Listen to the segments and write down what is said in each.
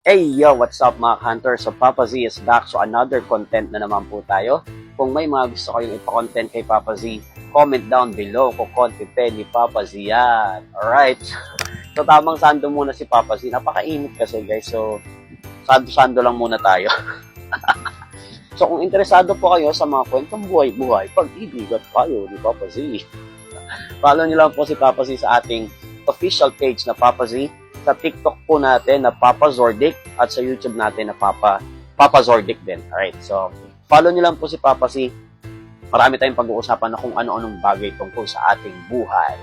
Hey yo, what's up mga hunter? So Papa Z is back. So another content na naman po tayo. Kung may mga gusto kayong ipa-content kay Papa Z, comment down below kung content ni Papa Z yan. Alright. So tamang sando muna si Papa Z. Napakainit kasi guys. So sando-sando lang muna tayo. So kung interesado po kayo sa mga kwentong buhay-buhay, pag-ibig at payo ni Papa Z, follow nyo lang po si Papa Z sa ating official page na Papa Z, sa TikTok po natin na Papa Zordic, at sa YouTube natin na Papa Zordic din. Alright, so follow nyo lang po si Papa Z. Marami tayong pag-uusapan na kung ano-anong bagay tungkol sa ating buhay.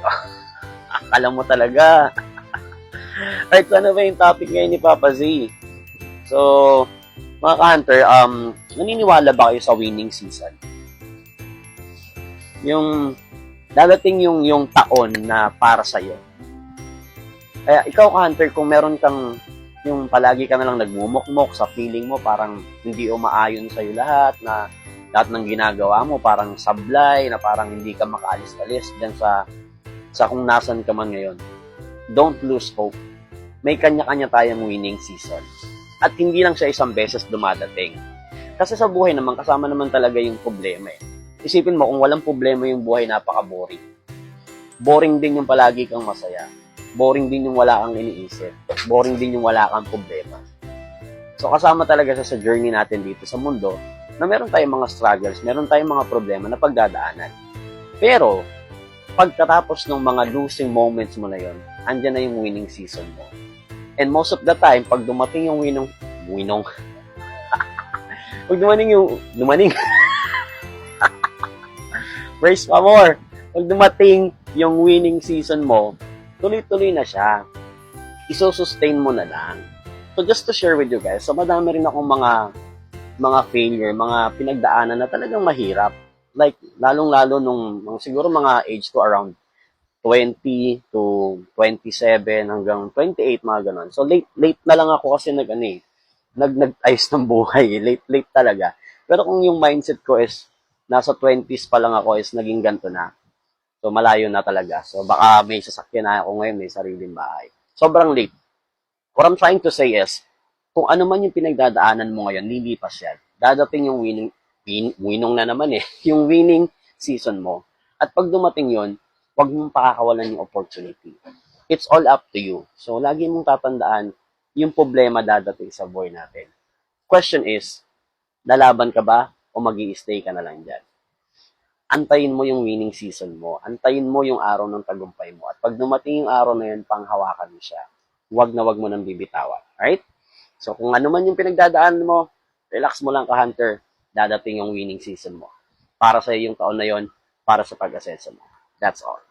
Akala mo talaga. Alright, so ano ba yung topic ngayon ni Papa Z? So, mga ka-hunter, naniniwala ba kayo sa winning season? Yung dadating yung taon na para sa'yo. Kaya ikaw ka-hunter, kung meron kang yung palagi ka na lang nagmumukmok sa feeling mo, parang hindi umaayon sa'yo lahat, na lahat ng ginagawa mo parang sablay, na parang hindi ka makaalis-alis dyan sa kung nasan ka man ngayon. Don't lose hope. May kanya-kanya tayong winning season. At hindi lang siya isang beses dumadating. Kasi sa buhay naman, kasama naman talaga yung problema eh. Isipin mo, kung walang problema yung buhay, napaka-boring. Boring din yung palagi kang masaya. Boring din yung wala kang iniisip. Boring din yung wala kang problema. So kasama talaga siya sa journey natin dito sa mundo, na meron tayong mga struggles, meron tayong mga problema na pagdadaanan. Pero, pagkatapos ng mga losing moments mo na yon, andyan na yung winning season mo. And most of the time, pag dumating yung pag dumating praise pa more. Pag dumating yung winning season mo, tuloy-tuloy na siya. Iso-sustain mo na lang. So just to share with you guys, so madami rin akong mga failure, mga pinagdaanan na talagang mahirap. Like, lalong-lalo nung siguro mga age ko around 20 to 27 hanggang 28, mga ganon. So late na lang ako kasi nag-ayos ng buhay. Late talaga. Pero kung yung mindset ko is nasa 20s pa lang ako, is naging ganito na. So, malayo na talaga. So, baka may sasakyan na ako ngayon, may sariling bahay. Sobrang late. What I'm trying to say is, kung ano man yung pinagdadaanan mo ngayon, lilipas yan. Dadating yung winning na naman eh, yung winning season mo. At pag dumating yon, huwag mong pakakawalan yung opportunity. It's all up to you. So, lagi mong tatandaan, yung problema dadating sa buhay natin. Question is, lalaban ka ba o mag-i-stay ka na lang dyan? Antayin mo yung winning season mo. Antayin mo yung araw ng tagumpay mo. At pag dumating yung araw na yun, panghawakan mo siya. Huwag na huwag mo nang bibitawan. Alright? So, kung ano man yung pinagdadaan mo, relax mo lang ka-hunter. Dadating yung winning season mo. Para sa yung taon na yon, para sa pag-asenso mo. That's all.